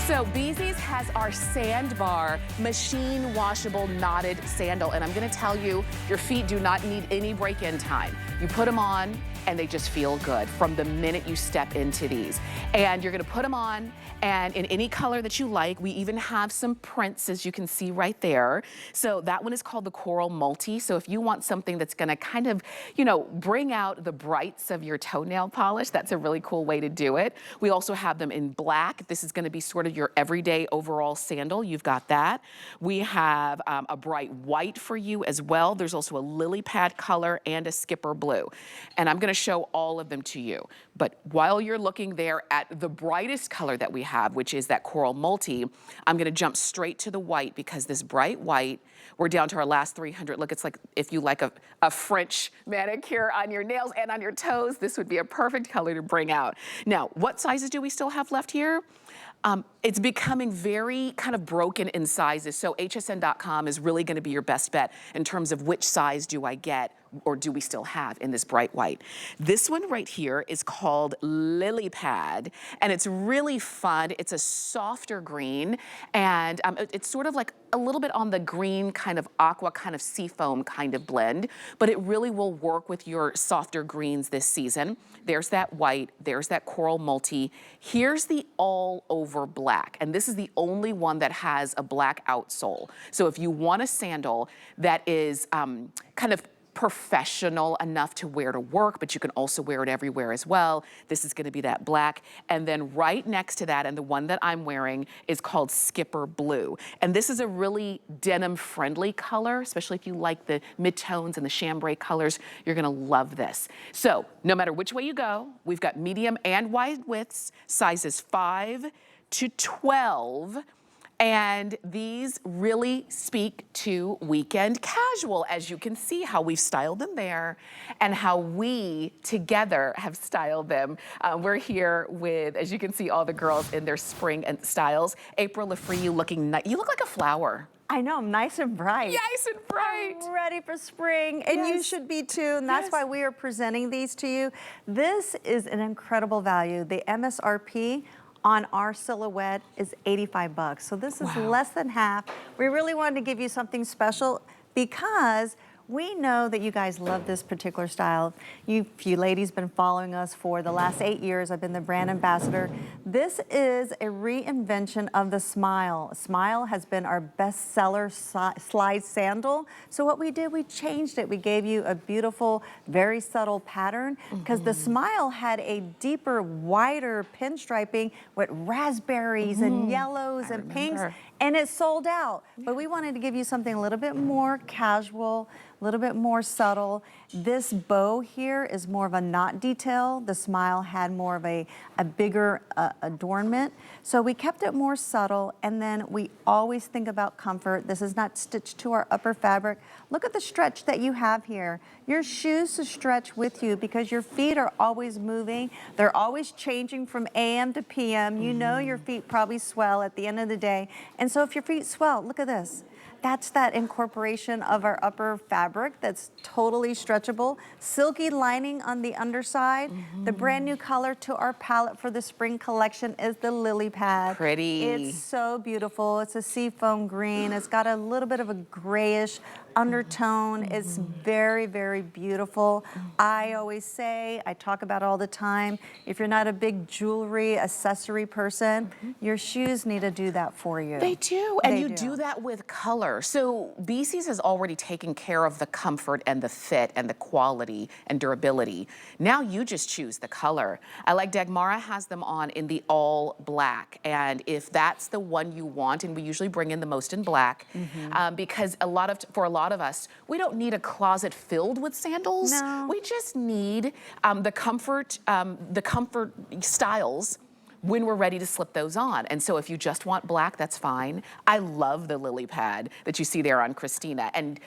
So Bzees has our Sandbar machine washable knotted sandal, and I'm gonna tell you, your feet do not need any break-in time. You put them on and they just feel good from the minute you step into these. And you're gonna put them on and in any color that you like. We even have some prints, as you can see right there. So that one is called the Coral Multi. So if you want something that's gonna kind of, you know, bring out the brights of your toenail polish, that's a really cool way to do it. We also have them in black. This is gonna be sort of your everyday overall sandal. You've got that. We have a bright white for you as well. There's also a lily pad color and a skipper blue. And I'm gonna show all of them to you. But while you're looking there at the brightest color that we have, which is that Coral Multi, I'm gonna jump straight to the white because this bright white, we're down to our last 300. Look, it's like if you like a French manicure on your nails and on your toes, this would be a perfect color to bring out. Now, what sizes do we still have left here? It's becoming very kind of broken in sizes, so hsn.com is really gonna be your best bet in terms of which size do I get or do we still have in this bright white. This one right here is called Lily Pad, and it's really fun. It's a softer green, and it's sort of like a little bit on the green kind of aqua kind of seafoam kind of blend, but it really will work with your softer greens this season. There's that white, there's that Coral Multi. Here's the all over black, and this is the only one that has a black outsole. So if you want a sandal that is kind of professional enough to wear to work, but you can also wear it everywhere as well, this is gonna be that black. And then right next to that, and the one that I'm wearing, is called Skipper Blue. And this is a really denim friendly color, especially if you like the mid-tones and the chambray colors, you're gonna love this. So no matter which way you go, we've got medium and wide widths, sizes 5 to 12. And these really speak to weekend casual, as you can see how we've styled them there and how we together have styled them. We're here with, as you can see, all the girls in their spring and styles. April Lafree, you looking nice. You look like a flower. I know, I'm nice and bright. Nice and bright. I'm ready for spring, and you should be too, and that's why we are presenting these to you. This is an incredible value. The MSRP on our silhouette is 85 bucks. So this is less than half. We really wanted to give you something special because we know that you guys love this particular style. You ladies been following us for the last 8 years. I've been the brand ambassador. This is a reinvention of the Smile. Smile has been our bestseller slide sandal. So what we did, we changed it. We gave you a beautiful, very subtle pattern because the Smile had a deeper, wider pinstriping with raspberries and yellows and pinks, and it sold out. But we wanted to give you something a little bit more casual, a little bit more subtle. This bow here is more of a knot detail. The Smile had more of a bigger adornment. So we kept it more subtle, and then we always think about comfort. This is not stitched to our upper fabric. Look at the stretch that you have here. Your shoes to stretch with you because your feet are always moving. They're always changing from AM to PM. You know your feet probably swell at the end of the day. And so if your feet swell, look at this. That's that incorporation of our upper fabric that's totally stretchable. Silky lining on the underside. The brand new color to our palette for the spring collection is the Lily Pad. Pretty. It's so beautiful. It's a seafoam green. It's got a little bit of a grayish undertone. It's very, very beautiful. I always say, I talk about it all the time, if you're not a big jewelry accessory person, your shoes need to do that for you. They do, and you do that with color. So Bzees has already taken care of the comfort and the fit and the quality and durability. Now you just choose the color. I like Dagmara has them on in the all black, and if that's the one you want, and we usually bring in the most in black, because for a lot of us, we don't need a closet filled with sandals. No. We just need the comfort styles when we're ready to slip those on. And so if you just want black, that's fine. I love the Lily Pad that you see there on Christina. And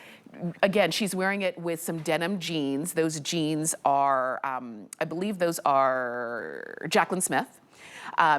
again, she's wearing it with some denim jeans. Those jeans are, I believe those are Jaclyn Smith.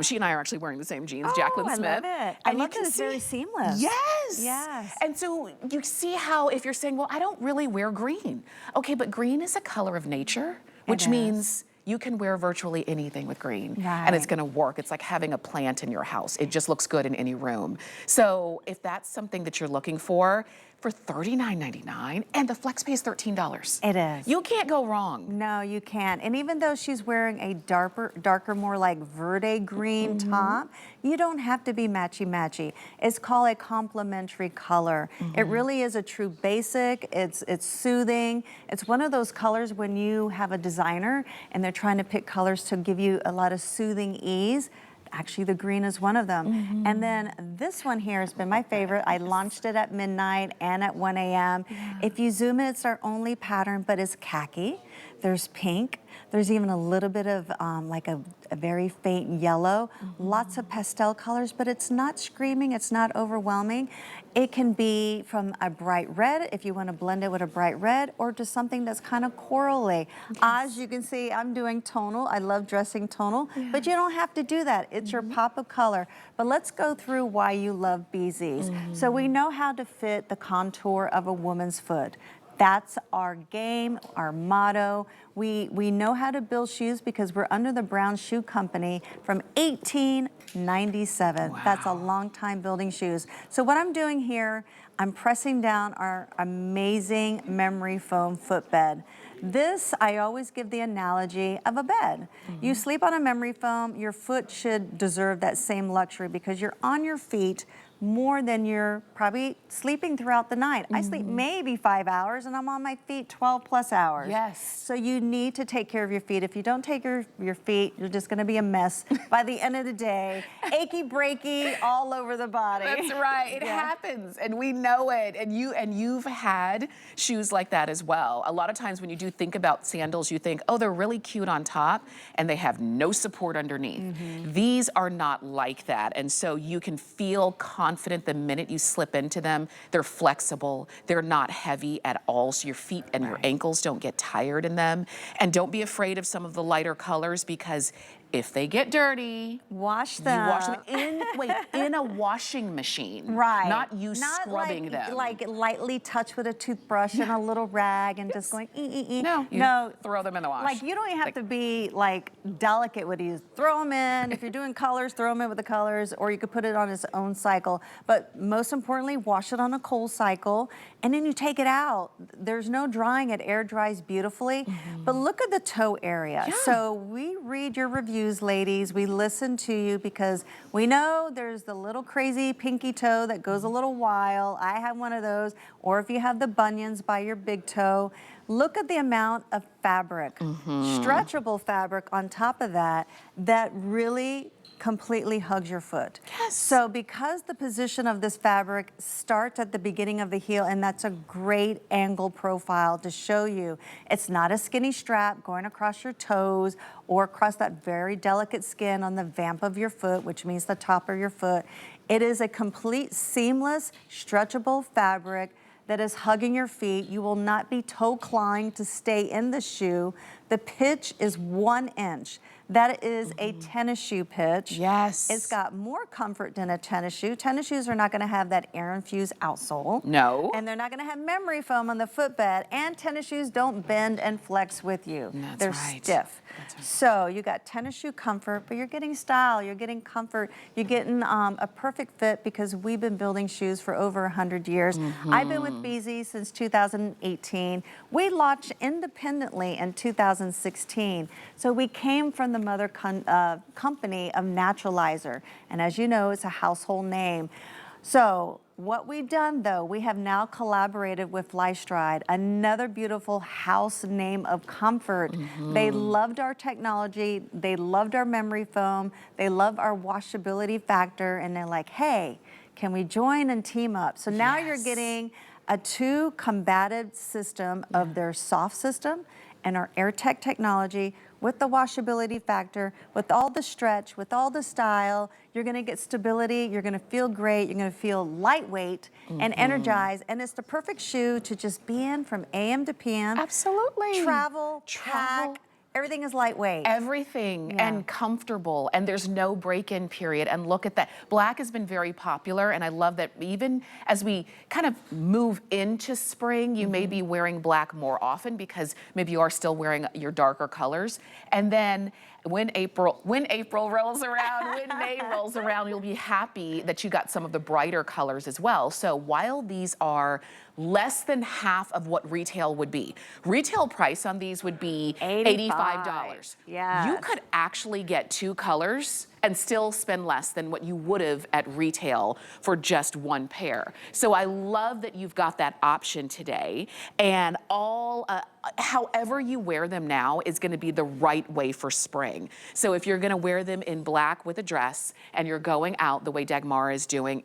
She and I are actually wearing the same jeans, Jaclyn Smith. I love it. And I love that it's very seamless. Yes. Yes. And so you see how if you're saying, well, I don't really wear green. Okay, but green is a color of nature, which means you can wear virtually anything with green, Right. and it's gonna work. It's like having a plant in your house. It just looks good in any room. So if that's something that you're looking for $39.99, and the flex pay is $13. It is. You can't go wrong. No, you can't. And even though she's wearing a darker, more like verde green top, you don't have to be matchy-matchy. It's called a complementary color. It really is a true basic. It's soothing. It's one of those colors when you have a designer and they're trying to pick colors to give you a lot of soothing ease. Actually, the green is one of them. And then this one here has been my favorite. I launched it at midnight and at 1 a.m. If you zoom in, it's our only pattern, but it's khaki. There's pink. There's even a little bit of like a very faint yellow. Lots of pastel colors, but it's not screaming. It's not overwhelming. It can be from a bright red, if you want to blend it with a bright red, or to something that's kind of corally. As you can see, I'm doing tonal. I love dressing tonal, but you don't have to do that. It's your pop of color. But let's go through why you love Bzees. So we know how to fit the contour of a woman's foot. That's our game, our motto. We know how to build shoes because we're under the Brown Shoe Company from 1897. Wow. That's a long time building shoes. So what I'm doing here, I'm pressing down our amazing memory foam footbed. This, I always give the analogy of a bed. You sleep on a memory foam, your foot should deserve that same luxury because you're on your feet more than you're probably sleeping throughout the night. I sleep maybe 5 hours and I'm on my feet 12 plus hours. Yes. So you need to take care of your feet. If you don't take care of your feet, you're just gonna be a mess by the end of the day. Achy breaky all over the body. That's right, it happens and we know it. And you've had shoes like that as well. A lot of times when you do think about sandals, you think, oh, they're really cute on top and they have no support underneath. These are not like that. And so you can feel confident the minute you slip into them. They're flexible. They're not heavy at all. So your feet and your ankles don't get tired in them. And don't be afraid of some of the lighter colors because if they get dirty, wash them. You wash them in a washing machine. Right. Not you scrubbing like, them. Like lightly touch with a toothbrush and a little rag and just going No, no. Throw them in the wash. Like you don't even have to be like delicate with these. Throw them in. If you're doing colors, throw them in with the colors, or you could put it on its own cycle. But most importantly, wash it on a cold cycle, and then you take it out. There's no drying; it air dries beautifully. But look at the toe area. So we read your reviews, ladies. We listen to you because we know there's the little crazy pinky toe that goes a little wild. I have one of those. Or if you have the bunions by your big toe, look at the amount of fabric, stretchable fabric on top of that, that really completely hugs your foot. Yes. So because the position of this fabric starts at the beginning of the heel, and that's a great angle profile to show you, it's not a skinny strap going across your toes or across that very delicate skin on the vamp of your foot, which means the top of your foot. It is a complete seamless, stretchable fabric that is hugging your feet. You will not be toe clawing to stay in the shoe. The pitch is 1 inch. That is a tennis shoe pitch. Yes. It's got more comfort than a tennis shoe. Tennis shoes are not gonna have that air-infused outsole. No. And they're not gonna have memory foam on the footbed, and tennis shoes don't bend and flex with you. They're stiff. So you got tennis shoe comfort, but you're getting style, you're getting comfort, you're getting a perfect fit because we've been building shoes for over 100 years. I've been with Bzees since 2018. We launched independently in 2016. So we came from the mother company of Naturalizer. And as you know, it's a household name. So what we've done though, we have now collaborated with Flystride, another beautiful house name of comfort. They loved our technology, they loved our memory foam, they love our washability factor, and they're like, hey, can we join and team up? So now you're getting a two combative system of their soft system and our AirTech technology with the washability factor, with all the stretch, with all the style. You're gonna get stability, you're gonna feel great, you're gonna feel lightweight and energized, and it's the perfect shoe to just be in from AM to PM. Absolutely. Travel, pack, Everything is lightweight. Everything and comfortable, and there's no break-in period. And look at that. Black has been very popular, and I love that even as we kind of move into spring, you may be wearing black more often because maybe you are still wearing your darker colors. And then when April rolls around, when May rolls around, you'll be happy that you got some of the brighter colors as well. So while these are less than half of what retail would be, retail price on these would be $85. Yeah. You could actually get 2 colors and still spend less than what you would have at retail for just 1 pair. So I love that you've got that option today, and however you wear them now is gonna be the right way for spring. So if you're gonna wear them in black with a dress and you're going out the way Dagmar is doing,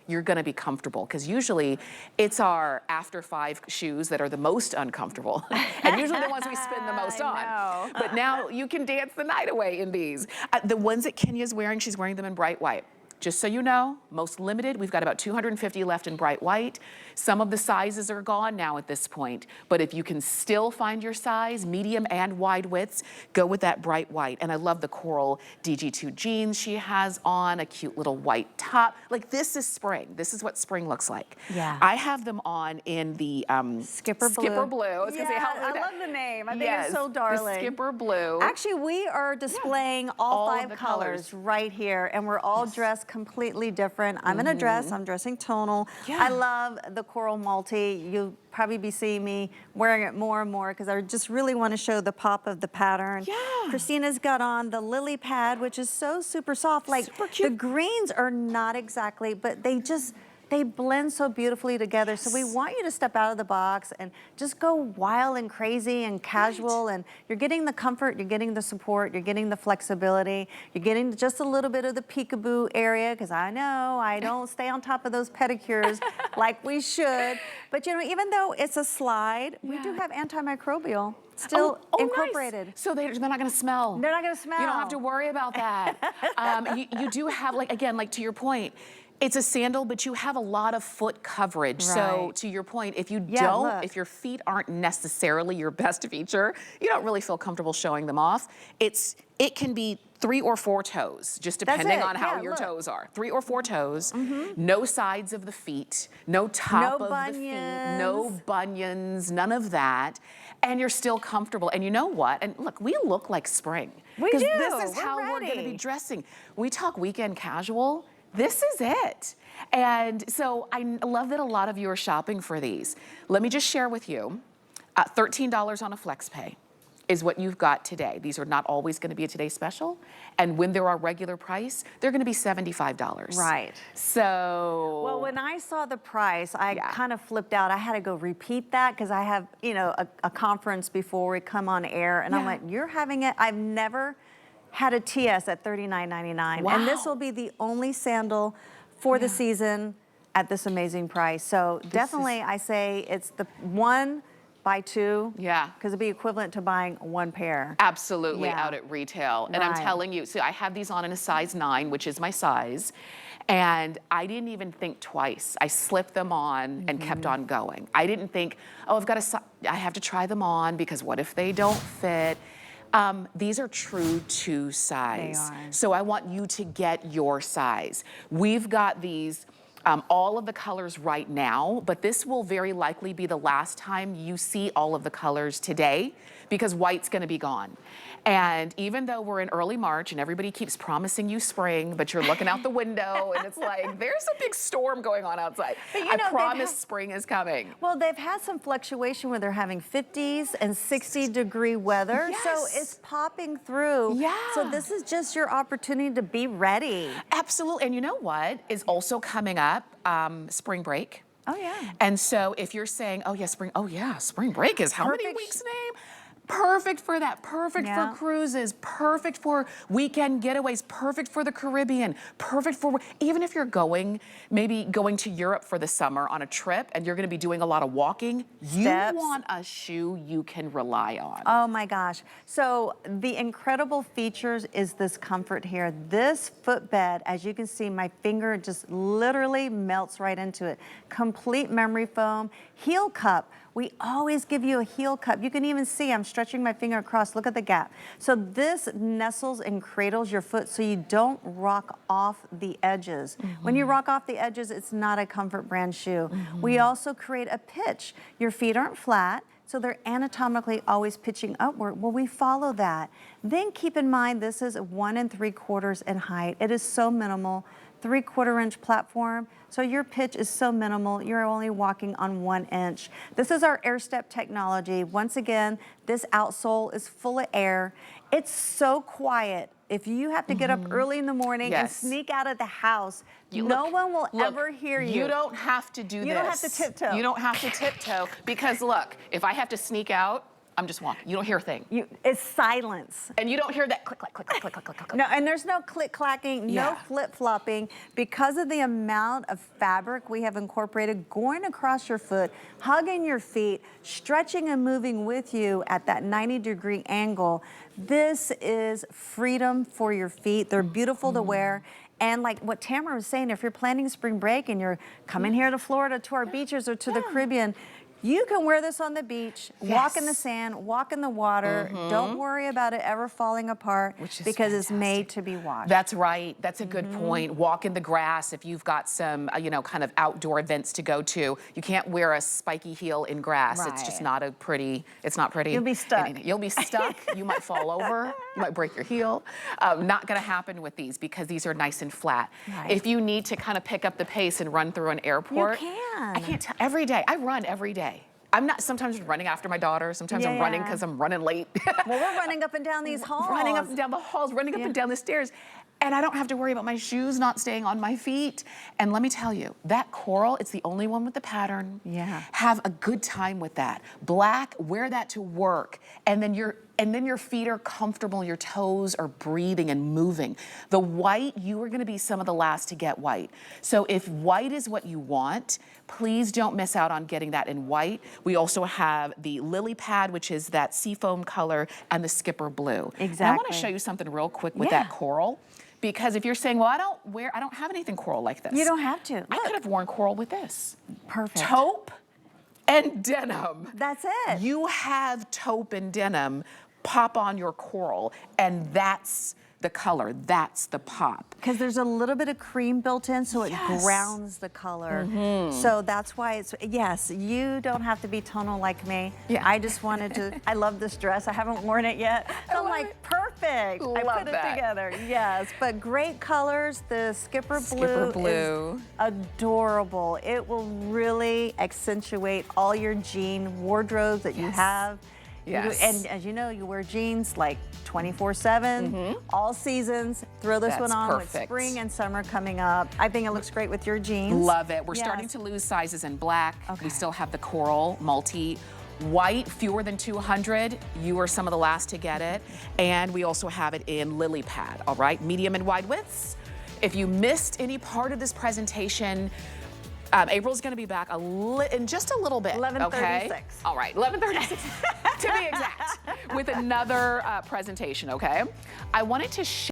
you're gonna be comfortable, because usually it's our after 5 shoes that are the most uncomfortable and usually the ones we spend the most on. But now you can dance the night away in these. The ones that Kenya's wearing, she's wearing them in bright white. Just so you know, most limited, we've got about 250 left in bright white. Some of the sizes are gone now at this point, but if you can still find your size, medium and wide widths, go with that bright white. And I love the coral DG2 jeans she has on, a cute little white top. Like, this is spring. This is what spring looks like. Yeah. I have them on in the Skipper Blue. Skipper Blue. I was gonna say, I love the name. I think it's so darling. The Skipper Blue. Actually, we are displaying all 5 colors right here, and we're all dressed completely different. I'm in a dress, I'm dressing tonal. I love the coral multi. You'll probably be seeing me wearing it more and more because I just really want to show the pop of the pattern. Christina's got on the lily pad, which is so super soft. Like, super cute. the greens are not exactly, but they blend so beautifully together. So we want you to step out of the box and just go wild and crazy and casual. And you're getting the comfort, you're getting the support, you're getting the flexibility, you're getting just a little bit of the peekaboo area, because I know I don't stay on top of those pedicures like we should. But you know, even though it's a slide, we do have antimicrobial still incorporated. Nice. So they're not gonna smell. They're not gonna smell. You don't have to worry about that. You do have, like, again, like to your point, it's a sandal, but you have a lot of foot coverage. So to your point, if you if your feet aren't necessarily your best feature, you don't really feel comfortable showing them off. It can be 3 or 4 toes, just depending on how your toes are. 3 or 4 toes, no sides of the feet, no top of the feet, no bunions, none of that. And you're still comfortable. And you know what? And look, we look like spring. We do. This is how we're gonna be dressing. We talk weekend casual. This is it. And so I love that a lot of you are shopping for these. Let me just share with you, $13 on a flex pay is what you've got today. These are not always gonna be a Today Special. And when they're our regular price, they're gonna be $75. Right. So. Well, when I saw the price, I kind of flipped out. I had to go repeat that because I have, you know, a conference before we come on air. And I'm like, you're having it? I've never had a TS at $39.99. Wow. And this will be the only sandal for the season at this amazing price. So definitely I say it's the 1 buy 2. Yeah. Because it'd be equivalent to buying 1 pair. Absolutely out at retail. And I'm telling you, so I have these on in a size 9, which is my size. And I didn't even think twice. I slipped them on and kept on going. I didn't think, oh, I have to try them on because what if they don't fit? These are true to size. They are. So I want you to get your size. We've got these, all of the colors right now, but this will very likely be the last time you see all of the colors today because white's gonna be gone. And even though we're in early March and everybody keeps promising you spring, but you're looking out the window and it's like, there's a big storm going on outside. But you know, I promise spring is coming. Well, they've had some fluctuation where they're having 50s and 60-degree weather. So it's popping through. So this is just your opportunity to be ready. Absolutely. And you know what is also coming up? Spring break. Oh, yeah. And so if you're saying, oh, yeah, spring break is how many weeks, name? Perfect for that, perfect for cruises, perfect for weekend getaways, perfect for the Caribbean, perfect for, even if you're maybe going to Europe for the summer on a trip and you're gonna be doing a lot of walking, you want a shoe you can rely on. Oh my gosh. So the incredible features is this comfort here. This footbed, as you can see, my finger just literally melts right into it. Complete memory foam, heel cup, We always give you a heel cup. You can even see I'm stretching my finger across. Look at the gap. So this nestles and cradles your foot so you don't rock off the edges. When you rock off the edges, it's not a Comfort brand shoe. We also create a pitch. Your feet aren't flat, so they're anatomically always pitching upward. Well, we follow that. Then keep in mind, this is 1 3/4 in height. It is so minimal, 3/4 inch platform. So your pitch is so minimal, you're only walking on 1 inch. This is our air step technology. Once again, this outsole is full of air. It's so quiet. If you have to get up early in the morning and sneak out of the house, no one will ever hear you. You don't have to do this. You don't have to tiptoe. You don't have to tiptoe because look, if I have to sneak out, I'm just walking. You don't hear a thing. It's silence. And you don't hear that click, clack, click, clack, click, clack, click, clack. No, and there's no click clacking, no flip flopping. Because of the amount of fabric we have incorporated going across your foot, hugging your feet, stretching and moving with you at that 90-degree angle, this is freedom for your feet. They're beautiful to wear. And like what Tamara was saying, if you're planning spring break and you're coming here to Florida to our beaches or to the Caribbean, you can wear this on the beach, walk in the sand, walk in the water. Don't worry about it ever falling apart because it's made to be washed. That's right. That's a good point. Walk in the grass if you've got some, you know, kind of outdoor events to go to. You can't wear a spiky heel in grass. It's just not a pretty, it's not pretty. You'll be stuck. You'll be stuck. You might fall over. You might break your heel. Not going to happen with these because these are nice and flat. If you need to kind of pick up the pace and run through an airport. You can. I can't tell. Every day. I run every day. I'm not sometimes running after my daughter. Sometimes I'm running because I'm running late. Well, we're running up and down these halls. Running up and down the halls, running up and down the stairs. And I don't have to worry about my shoes not staying on my feet. And let me tell you, that coral, it's the only one with the pattern. Have a good time with that. Black, wear that to work. And then your feet are comfortable, your toes are breathing and moving. The white, you are gonna be some of the last to get white. So if white is what you want, please don't miss out on getting that in white. We also have the lily pad, which is that seafoam color, and the skipper blue. And I wanna show you something real quick with that coral. Because if you're saying, well, I don't have anything coral like this. You don't have to. I could have worn coral with this. Perfect. Taupe and denim. That's it. You have taupe and denim pop on your coral, and that's the color, that's the pop. Because there's a little bit of cream built in, so it grounds the color. So that's why it's, yes, you don't have to be tonal like me. I just wanted to, I love this dress. I haven't worn it yet. I'm like, perfect. I put it together. Yes, but great colors. The skipper blue is adorable. It will really accentuate all your jean wardrobes that you have. And as you know, you wear jeans like 24/7, all seasons. Throw this one on with spring and summer coming up. I think it looks great with your jeans. Love it. We're starting to lose sizes in black. We still have the coral, multi. White, fewer than 200. You are some of the last to get it. And we also have it in lily pad, all right? Medium and wide widths. If you missed any part of this presentation, April's going to be back in just a little bit. 11:36. All right, 11:36 to be exact, with another presentation, okay? I wanted to share